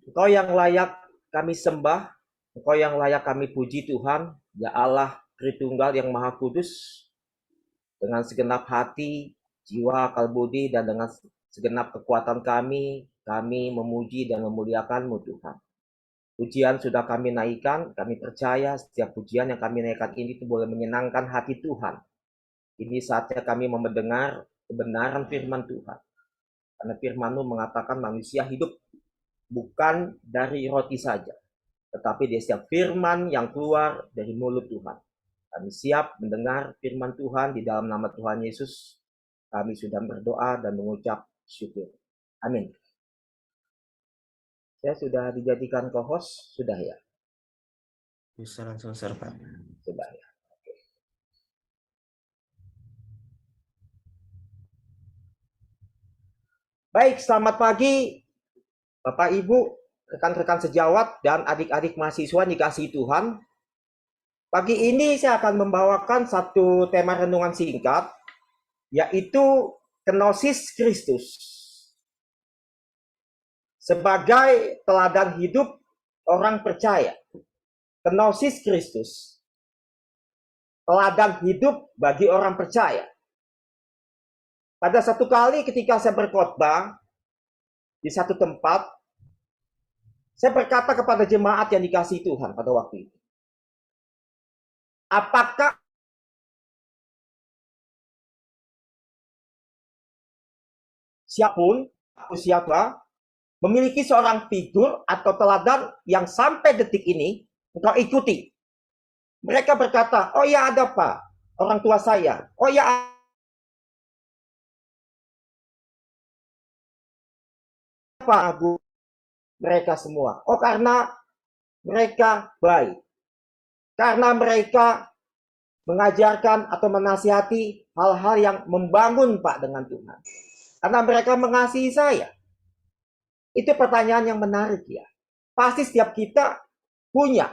Engkau yang layak kami sembah, Engkau yang layak kami puji Tuhan, ya Allah Tritunggal yang Maha Kudus, dengan segenap hati, jiwa, akal budi, dan dengan segenap kekuatan kami memuji dan memuliakan-Mu Tuhan. Pujian sudah kami naikkan, kami percaya setiap pujian yang kami naikkan ini itu boleh menyenangkan hati Tuhan. Ini saatnya kami mendengar kebenaran firman Tuhan. Karena firman-Mu mengatakan manusia hidup bukan dari roti saja, tetapi dari setiap firman yang keluar dari mulut Tuhan. Kami siap mendengar firman Tuhan di dalam nama Tuhan Yesus. Kami sudah berdoa dan mengucap syukur. Amin. Saya sudah dijadikan co-host, sudah ya? Bisa langsung share, Pak. Sudah ya. Oke. Baik, selamat pagi Bapak Ibu, rekan-rekan sejawat, dan adik-adik mahasiswa dikasihi Tuhan. Pagi ini saya akan membawakan satu tema renungan singkat, yaitu kenosis Kristus. Sebagai teladan hidup orang percaya. Kenosis Kristus. Teladan hidup bagi orang percaya. Pada satu kali ketika saya berkhotbah di satu tempat, saya berkata kepada jemaat yang dikasihi Tuhan pada waktu itu, apakah siapa memiliki seorang figur atau teladan yang sampai detik ini engkau ikuti? Mereka berkata, oh ya ada Pak, orang tua saya. Oh ya Pak Abu. Mereka semua. Oh karena mereka baik. Karena mereka mengajarkan atau menasihati hal-hal yang membangun Pak dengan Tuhan. Karena mereka mengasihi saya. Itu pertanyaan yang menarik ya. Pasti setiap kita punya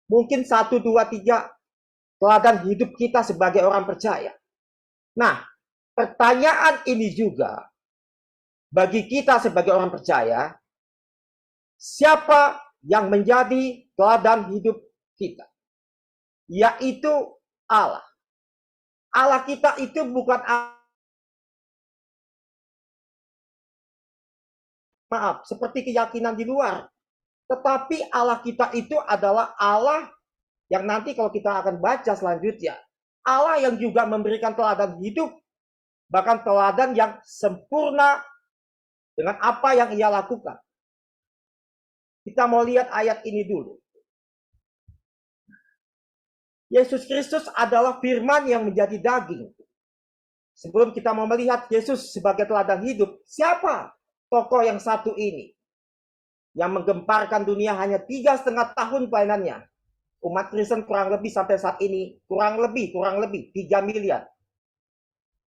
mungkin 1, 2, 3 teladan hidup kita sebagai orang percaya. Nah, pertanyaan ini juga bagi kita sebagai orang percaya, siapa yang menjadi teladan hidup kita? Yaitu Allah. Allah kita itu bukan seperti keyakinan di luar. Tetapi Allah kita itu adalah Allah yang nanti kalau kita akan baca selanjutnya, Allah yang juga memberikan teladan hidup, bahkan teladan yang sempurna dengan apa yang ia lakukan. Kita mau lihat ayat ini dulu. Yesus Kristus adalah firman yang menjadi daging. Sebelum kita mau melihat Yesus sebagai teladan hidup, siapa tokoh yang satu ini? Yang menggemparkan dunia hanya 3,5 tahun pelayanannya. Umat Kristen kurang lebih sampai saat ini, kurang lebih 3 miliar.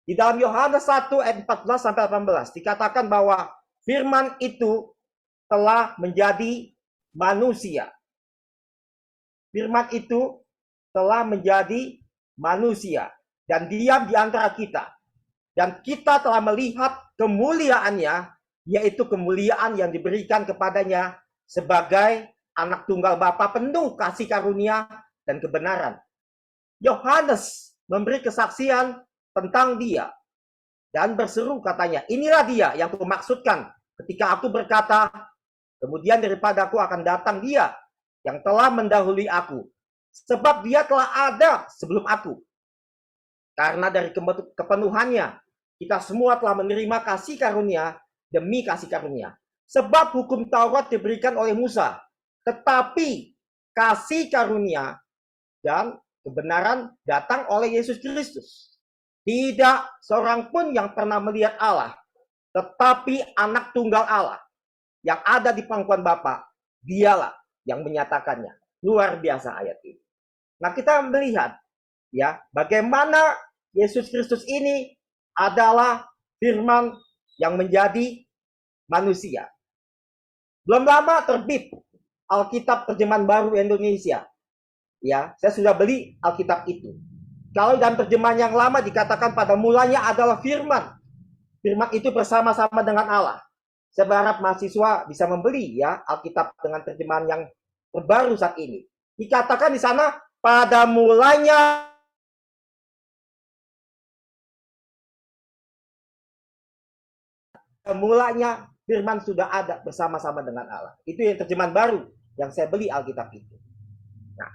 Di dalam Yohanes 1 ayat 14 sampai 18 dikatakan bahwa firman itu telah menjadi manusia. Firman itu telah menjadi manusia dan diam di antara kita. Dan kita telah melihat kemuliaannya, yaitu kemuliaan yang diberikan kepadanya sebagai anak tunggal Bapa penuh kasih karunia dan kebenaran. Yohanes memberi kesaksian tentang dia dan berseru katanya, inilah dia yang kumaksudkan ketika aku berkata, kemudian daripada aku akan datang dia yang telah mendahului aku, sebab dia telah ada sebelum aku. Karena dari kepenuhannya kita semua telah menerima kasih karunia demi kasih karunia. Sebab hukum Taurat diberikan oleh Musa, tetapi kasih karunia dan kebenaran datang oleh Yesus Kristus. Tidak seorang pun yang pernah melihat Allah, tetapi anak tunggal Allah yang ada di pangkuan Bapa, dialah yang menyatakannya. Luar biasa ayat ini. Nah, kita melihat ya bagaimana Yesus Kristus ini adalah firman yang menjadi manusia. Belum lama terbit Alkitab Terjemahan Baru Indonesia. Ya, saya sudah beli Alkitab itu. Kalau dalam terjemahan yang lama dikatakan pada mulanya adalah firman. Firman itu bersama-sama dengan Allah. Saya berharap mahasiswa bisa membeli ya Alkitab dengan terjemahan yang terbaru saat ini. Dikatakan di sana, pada mulanya firman sudah ada bersama-sama dengan Allah. Itu yang terjemahan baru yang saya beli Alkitab itu. Nah,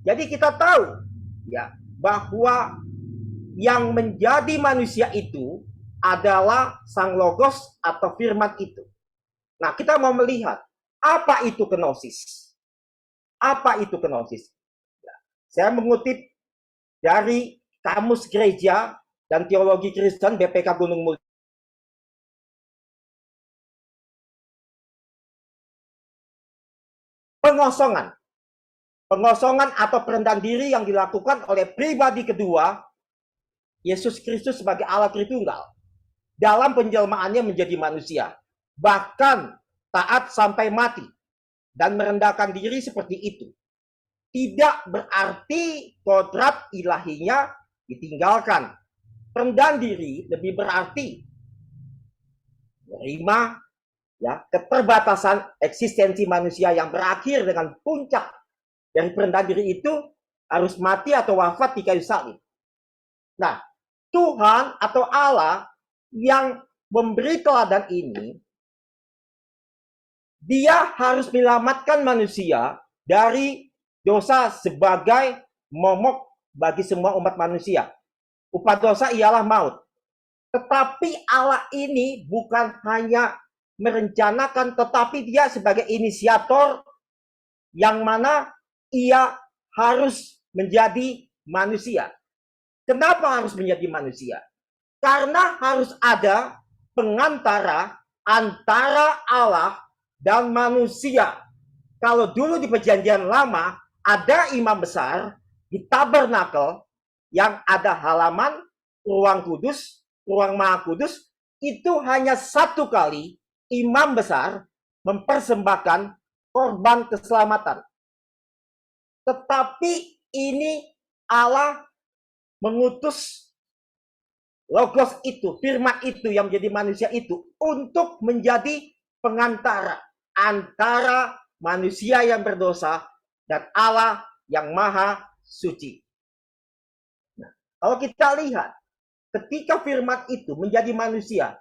jadi kita tahu ya bahwa yang menjadi manusia itu adalah Sang Logos atau firman itu. Nah, kita mau melihat apa itu kenosis. Apa itu kenosis? Ya, saya mengutip dari Kamus Gereja dan Teologi Kristen BPK Gunung Mulia. Pengosongan atau perendahan diri yang dilakukan oleh pribadi kedua Yesus Kristus sebagai Allah Tritunggal dalam penjelmaannya menjadi manusia, bahkan taat sampai mati dan merendahkan diri seperti itu. Tidak berarti kodrat ilahinya ditinggalkan. Perendahan diri lebih berarti menerima ya keterbatasan eksistensi manusia yang berakhir dengan puncak dari perendahan diri itu harus mati atau wafat di kayu salib. Nah, Tuhan atau Allah yang memberi teladan ini, dia harus menyelamatkan manusia dari dosa sebagai momok bagi semua umat manusia. Upah dosa ialah maut. Tetapi Allah ini bukan hanya merencanakan, tetapi dia sebagai inisiator yang mana ia harus menjadi manusia. Kenapa harus menjadi manusia? Karena harus ada pengantara antara Allah dan manusia. Kalau dulu di Perjanjian Lama ada imam besar di tabernakel yang ada halaman, ruang kudus, ruang maha kudus, itu hanya satu kali imam besar mempersembahkan korban keselamatan. Tetapi ini Allah mengutus Logos itu, firman itu yang menjadi manusia itu untuk menjadi pengantara antara manusia yang berdosa dan Allah yang maha suci. Nah, kalau kita lihat, ketika firman itu menjadi manusia,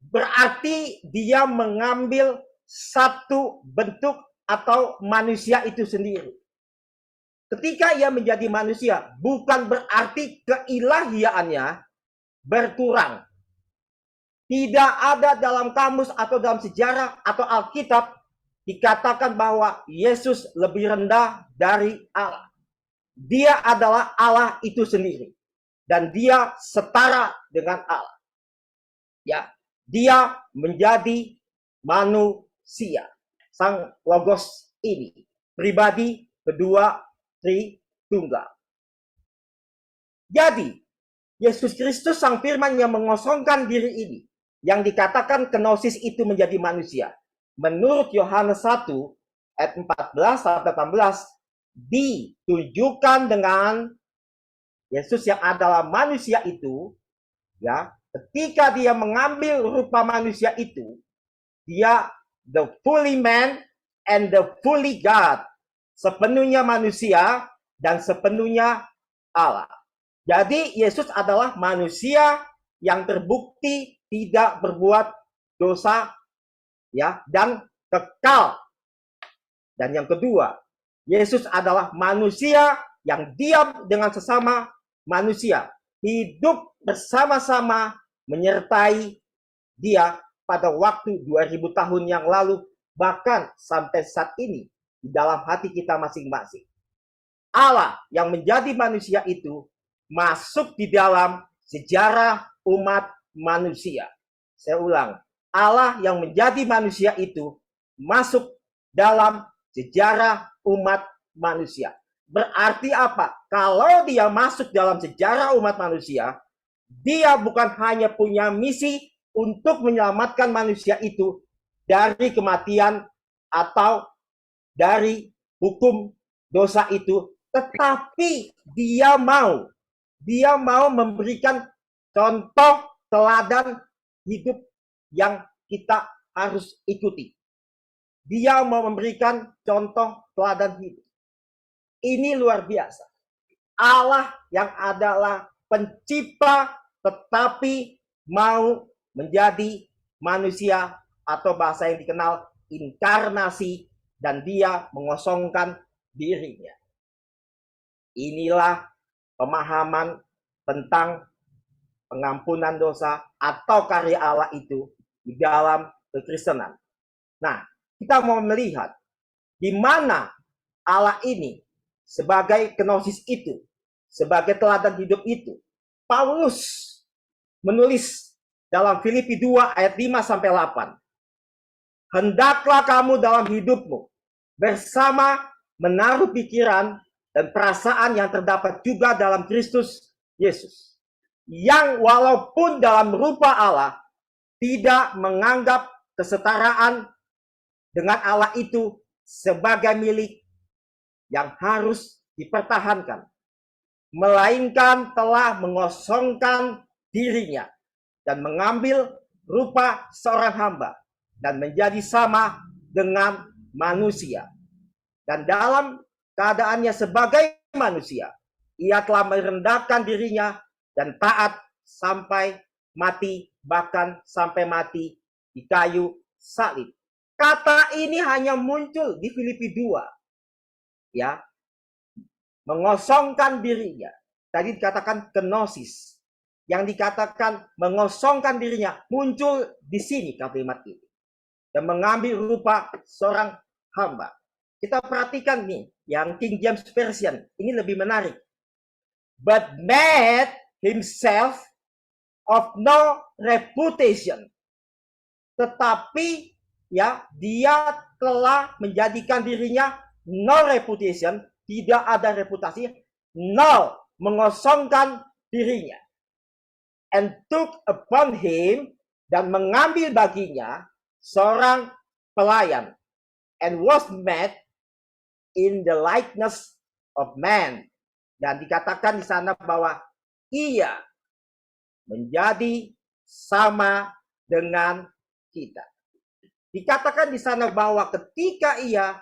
berarti dia mengambil satu bentuk atau manusia itu sendiri. Ketika ia menjadi manusia, bukan berarti keilahiannya berkurang. Tidak ada dalam kamus atau dalam sejarah atau Alkitab dikatakan bahwa Yesus lebih rendah dari Allah. Dia adalah Allah itu sendiri. Dan dia setara dengan Allah. Ya, dia menjadi manusia. Sang Logos ini. Pribadi kedua Tritunggal. Jadi, Yesus Kristus Sang Firman yang mengosongkan diri ini, yang dikatakan kenosis itu menjadi manusia. Menurut Yohanes 1 ayat 14-18 ditunjukkan dengan Yesus yang adalah manusia itu, ya, ketika dia mengambil rupa manusia itu, dia the fully man and the fully God, sepenuhnya manusia dan sepenuhnya Allah. Jadi Yesus adalah manusia yang terbukti tidak berbuat dosa ya dan kekal. Dan yang kedua, Yesus adalah manusia yang diam dengan sesama manusia, hidup bersama-sama menyertai dia pada waktu 2000 tahun yang lalu, bahkan sampai saat ini di dalam hati kita masing-masing. Allah yang menjadi manusia itu masuk di dalam sejarah umat manusia. Saya ulang, Allah yang menjadi manusia itu masuk dalam sejarah umat manusia. Berarti apa? Kalau dia masuk dalam sejarah umat manusia, dia bukan hanya punya misi untuk menyelamatkan manusia itu dari kematian atau dari hukum dosa itu, tetapi dia mau memberikan contoh teladan hidup yang kita harus ikuti. Dia mau memberikan contoh teladan hidup. Ini luar biasa. Allah yang adalah pencipta tetapi mau menjadi manusia, atau bahasa yang dikenal inkarnasi, dan dia mengosongkan dirinya. Inilah pemahaman tentang pengampunan dosa atau karya Allah itu di dalam kekristenan. Nah, kita mau melihat di mana Allah ini sebagai kenosis itu, sebagai teladan hidup itu. Paulus menulis dalam Filipi 2 ayat 5 sampai 8. Hendaklah kamu dalam hidupmu bersama menaruh pikiran dan perasaan yang terdapat juga dalam Kristus Yesus, yang walaupun dalam rupa Allah tidak menganggap kesetaraan dengan Allah itu sebagai milik yang harus dipertahankan, melainkan telah mengosongkan dirinya dan mengambil rupa seorang hamba dan menjadi sama dengan manusia. Dan dalam keadaannya sebagai manusia, ia telah merendahkan dirinya dan taat sampai mati, bahkan sampai mati di kayu salib. Kata ini hanya muncul di Filipi 2. Ya, mengosongkan dirinya. Tadi dikatakan kenosis. Yang dikatakan mengosongkan dirinya muncul di sini kalimat ini. Dan mengambil rupa seorang hamba. Kita perhatikan nih, yang King James Version, ini lebih menarik. But made himself of no reputation. Tetapi ya, dia telah menjadikan dirinya no reputation, tidak ada reputasi, nol, mengosongkan dirinya. And took upon him, dan mengambil baginya seorang pelayan, and was made in the likeness of man. Dan dikatakan di sana bahwa ia menjadi sama dengan kita. Dikatakan di sana bahwa ketika ia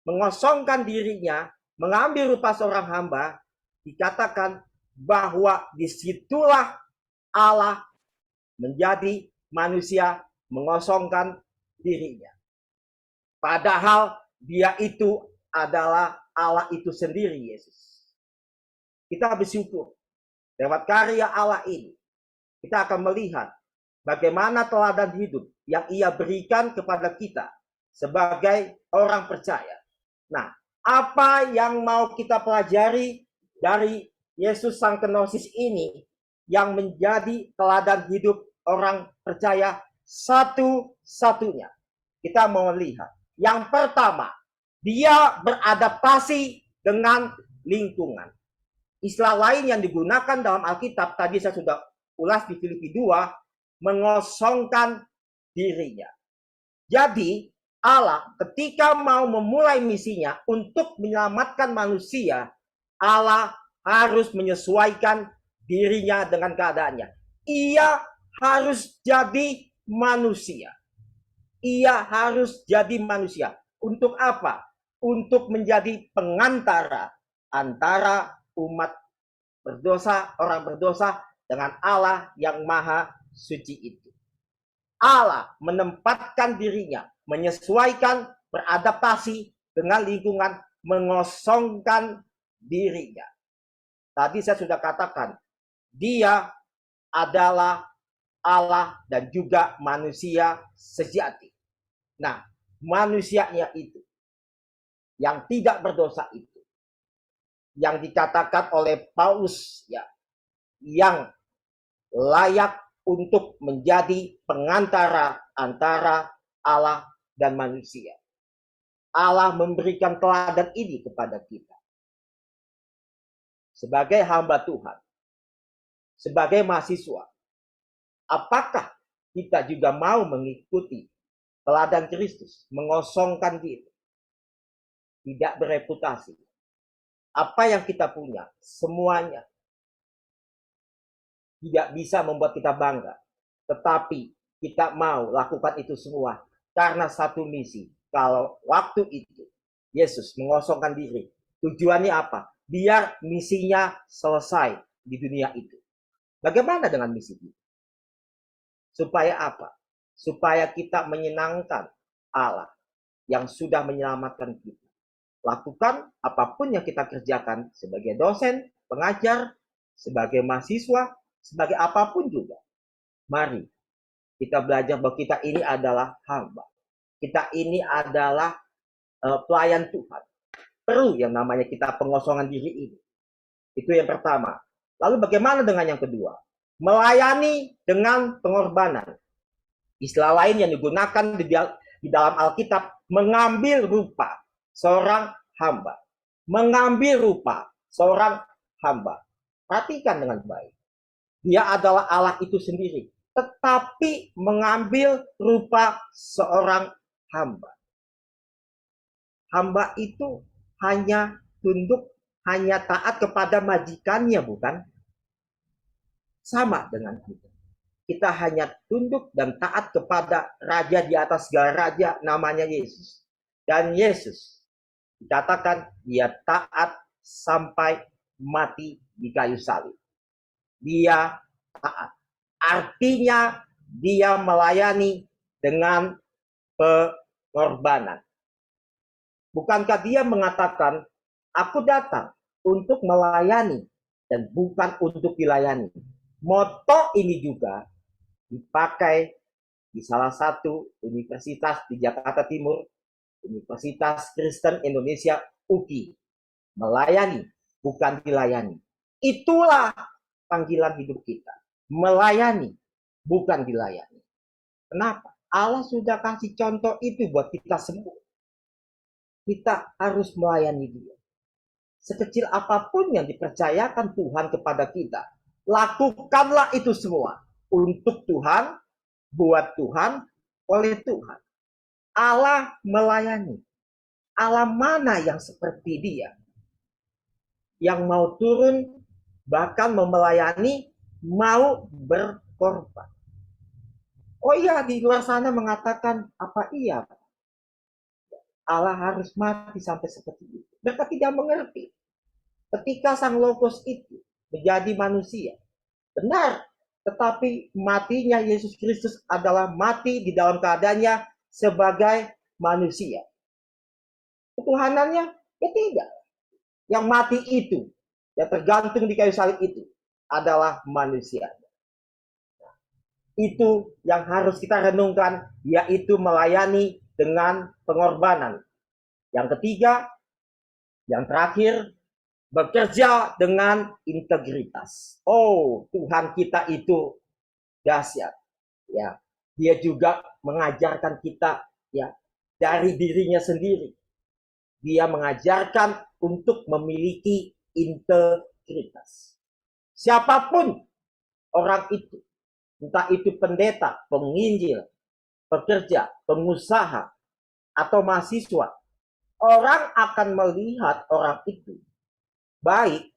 mengosongkan dirinya, mengambil rupa seorang hamba, dikatakan bahwa disitulah Allah menjadi manusia, mengosongkan dirinya. Padahal dia itu adalah Allah itu sendiri, Yesus. Kita bersyukur lewat karya Allah ini, kita akan melihat bagaimana teladan hidup yang ia berikan kepada kita sebagai orang percaya. Nah, apa yang mau kita pelajari dari Yesus Sang Kenosis ini yang menjadi teladan hidup orang percaya satu-satunya? Kita mau melihat. Yang pertama, dia beradaptasi dengan lingkungan. Istilah lain yang digunakan dalam Alkitab, tadi saya sudah ulas di Filipi 2, mengosongkan dirinya. Jadi Allah ketika mau memulai misinya untuk menyelamatkan manusia, Allah harus menyesuaikan dirinya dengan keadaannya. Ia harus jadi manusia. Ia harus jadi manusia. Untuk apa? Untuk menjadi pengantara antara umat berdosa, orang berdosa, dengan Allah yang maha suci itu. Allah menempatkan dirinya, menyesuaikan, beradaptasi dengan lingkungan, mengosongkan dirinya. Tadi saya sudah katakan, dia adalah Allah dan juga manusia sejati. Nah, manusianya itu, yang tidak berdosa itu, yang dikatakan oleh Paulus, ya, yang layak untuk menjadi pengantara antara Allah dan manusia. Allah memberikan teladan ini kepada kita. Sebagai hamba Tuhan, sebagai mahasiswa, apakah kita juga mau mengikuti teladan Kristus, mengosongkan diri, tidak bereputasi? Apa yang kita punya, semuanya tidak bisa membuat kita bangga. Tetapi kita mau lakukan itu semua karena satu misi. Kalau waktu itu Yesus mengosongkan diri, tujuannya apa? Biar misinya selesai di dunia itu. Bagaimana dengan misi itu? Supaya apa? Supaya kita menyenangkan Allah yang sudah menyelamatkan kita. Lakukan apapun yang kita kerjakan sebagai dosen, pengajar, sebagai mahasiswa, sebagai apapun juga. Mari kita belajar bahwa kita ini adalah hamba. Kita ini adalah pelayan Tuhan. Perlu yang namanya kita pengosongan diri ini. Itu yang pertama. Lalu bagaimana dengan yang kedua? Melayani dengan pengorbanan. Istilah lain yang digunakan di dalam Alkitab, mengambil rupa seorang hamba. Mengambil rupa seorang hamba. Perhatikan dengan baik. Dia adalah Allah itu sendiri. Tetapi mengambil rupa seorang hamba. Hamba itu hanya tunduk, hanya taat kepada majikannya, bukan? Sama dengan kita. Kita hanya tunduk dan taat kepada raja di atas segala raja, namanya Yesus. Dan Yesus dikatakan dia taat sampai mati di kayu salib. Dia taat. Artinya dia melayani dengan pengorbanan. Bukankah dia mengatakan, aku datang untuk melayani dan bukan untuk dilayani. Moto ini juga dipakai di salah satu universitas di Jakarta Timur, Universitas Kristen Indonesia UKI. Melayani, bukan dilayani. Itulah panggilan hidup kita. Melayani, bukan dilayani. Kenapa? Allah sudah kasih contoh itu buat kita semua. Kita harus melayani dia. Sekecil apapun yang dipercayakan Tuhan kepada kita, lakukanlah itu semua. Untuk Tuhan, buat Tuhan, oleh Tuhan. Allah melayani. Allah mana yang seperti dia? Yang mau turun, bahkan mau melayani, mau berkorban. Oh iya, di luar sana mengatakan, apa iya? Allah harus mati sampai seperti itu. Mereka tidak mengerti. Ketika sang Logos itu menjadi manusia, benar, tetapi matinya Yesus Kristus adalah mati di dalam keadaannya sebagai manusia. Ketuhanannya, ya tidak. Yang mati itu, yang tergantung di kayu salib itu, adalah manusia. Itu yang harus kita renungkan, yaitu melayani dengan pengorbanan. Yang ketiga, yang terakhir, bekerja dengan integritas. Oh, Tuhan kita itu dahsyat. Ya, dia juga mengajarkan kita ya dari dirinya sendiri. Dia mengajarkan untuk memiliki integritas. Siapapun orang itu, entah itu pendeta, penginjil, pekerja, pengusaha, atau mahasiswa, orang akan melihat orang itu baik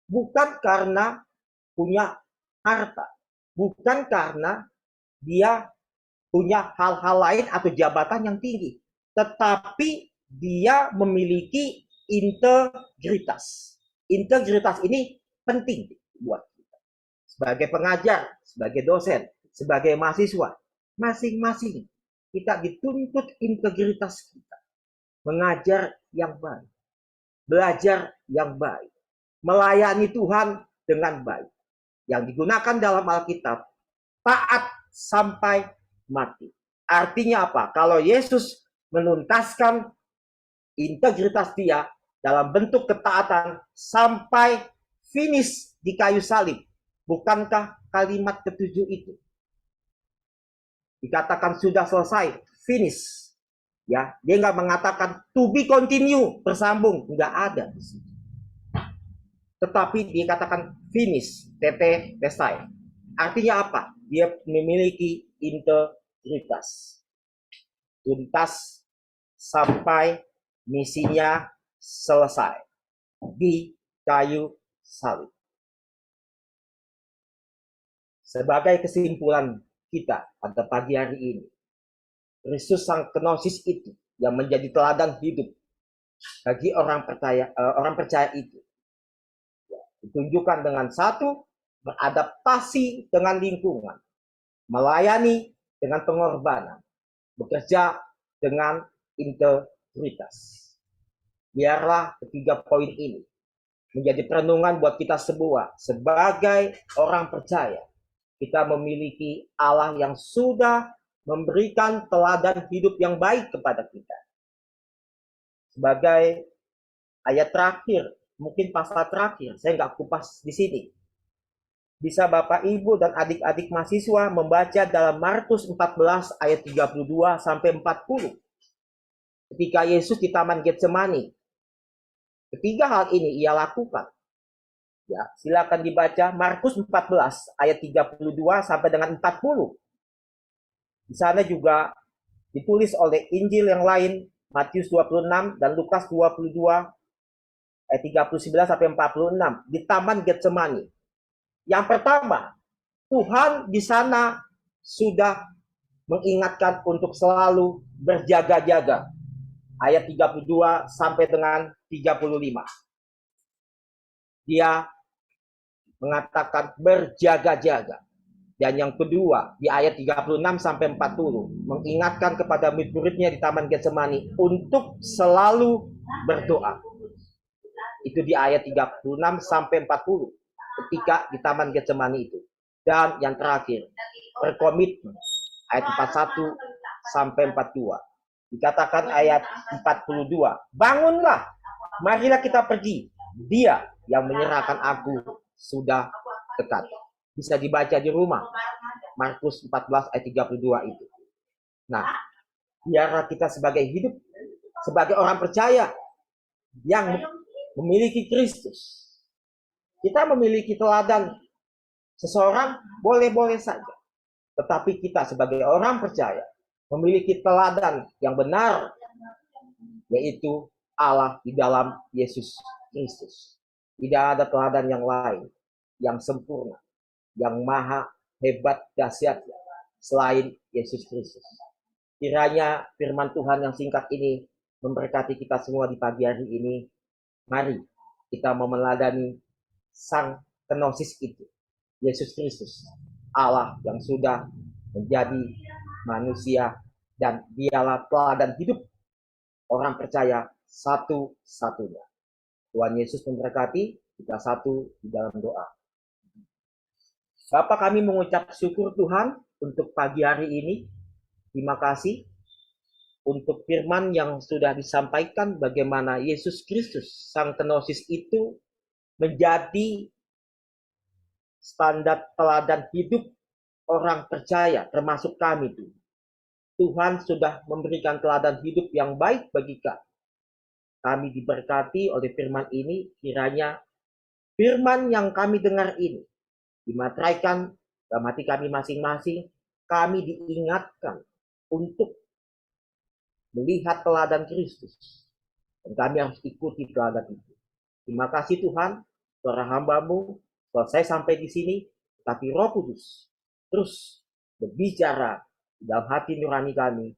bukan karena punya harta, bukan karena dia punya hal-hal lain atau jabatan yang tinggi, tetapi dia memiliki integritas. Integritas ini penting buat kita. Sebagai pengajar, sebagai dosen, sebagai mahasiswa, masing-masing kita dituntut integritas kita. Mengajar yang baik, belajar yang baik, melayani Tuhan dengan baik. Yang digunakan dalam Alkitab, taat sampai mati. Artinya apa? Kalau Yesus menuntaskan integritas dia dalam bentuk ketaatan sampai finish di kayu salib, bukankah kalimat ketujuh itu dikatakan sudah selesai, finish? Ya, dia nggak mengatakan to be continue, bersambung, nggak ada. Tetapi dikatakan finish, tete selesai. Artinya apa? Dia memiliki integritas. Tuntas sampai misinya selesai di kayu salib. Sebagai kesimpulan kita pada pagi hari ini, Kristus sang kenosis itu yang menjadi teladan hidup bagi orang percaya itu ditunjukkan dengan satu, beradaptasi dengan lingkungan, melayani dengan pengorbanan, bekerja dengan integritas. Biarlah ketiga poin ini menjadi perenungan buat kita semua. Sebagai orang percaya, kita memiliki Allah yang sudah memberikan teladan hidup yang baik kepada kita. Sebagai ayat terakhir, mungkin pasal terakhir, saya nggak kupas di sini. Bisa Bapak, Ibu, dan adik-adik mahasiswa membaca dalam Markus 14 ayat 32 sampai 40. Ketika Yesus di Taman Getsemani, ketiga hal ini ia lakukan. Ya, silakan dibaca Markus 14 ayat 32 sampai dengan 40. Di sana juga ditulis oleh Injil yang lain, Matius 26 dan Lukas 22 ayat 39 sampai 46 di Taman Getsemani. Yang pertama, Tuhan di sana sudah mengingatkan untuk selalu berjaga-jaga. Ayat 32 sampai dengan 35. Dia mengatakan berjaga-jaga. Dan yang kedua, di ayat 36 sampai 40, mengingatkan kepada murid-muridnya di Taman Getsemani untuk selalu berdoa. Itu di ayat 36 sampai 40 ketika di Taman Getsemani itu. Dan yang terakhir, berkomitmen, ayat 41 sampai 42. Dikatakan ayat 42, bangunlah, marilah kita pergi. Dia yang menyerahkan aku sudah dekat. Bisa dibaca di rumah, Markus 14 ayat 32 itu. Nah, biarlah kita sebagai hidup, sebagai orang percaya yang memiliki Kristus. Kita memiliki teladan seseorang, boleh-boleh saja. Tetapi kita sebagai orang percaya memiliki teladan yang benar, yaitu Allah di dalam Yesus Kristus. Tidak ada teladan yang lain, yang sempurna, yang maha hebat, dahsyat, selain Yesus Kristus. Kiranya firman Tuhan yang singkat ini memberkati kita semua di pagi hari ini. Mari kita memeladani sang kenosis itu, Yesus Kristus, Allah yang sudah menjadi manusia, dan dialah teladan hidup orang percaya satu-satunya. Tuhan Yesus memberkati kita satu di dalam doa. Bapak, kami mengucap syukur Tuhan untuk pagi hari ini. Terima kasih untuk firman yang sudah disampaikan bagaimana Yesus Kristus, sang kenosis itu menjadi standar teladan hidup orang percaya, termasuk kami Tuhan. Tuhan sudah memberikan teladan hidup yang baik bagi kami. Kami diberkati oleh firman ini, kiranya firman yang kami dengar ini dimateraikan dalam hati kami masing-masing. Kami diingatkan untuk melihat teladan Kristus. Dan kami harus ikuti teladan itu. Terima kasih Tuhan, suara hamba-Mu selesai sampai di sini, tapi Roh Kudus terus berbicara dalam hati nurani kami,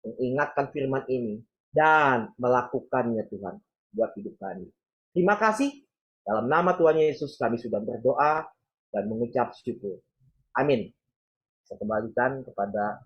mengingatkan firman ini, dan melakukannya Tuhan, buat hidup kami. Terima kasih, dalam nama Tuhan Yesus kami sudah berdoa dan mengucap syukur. Amin. Saya kembalikan kepada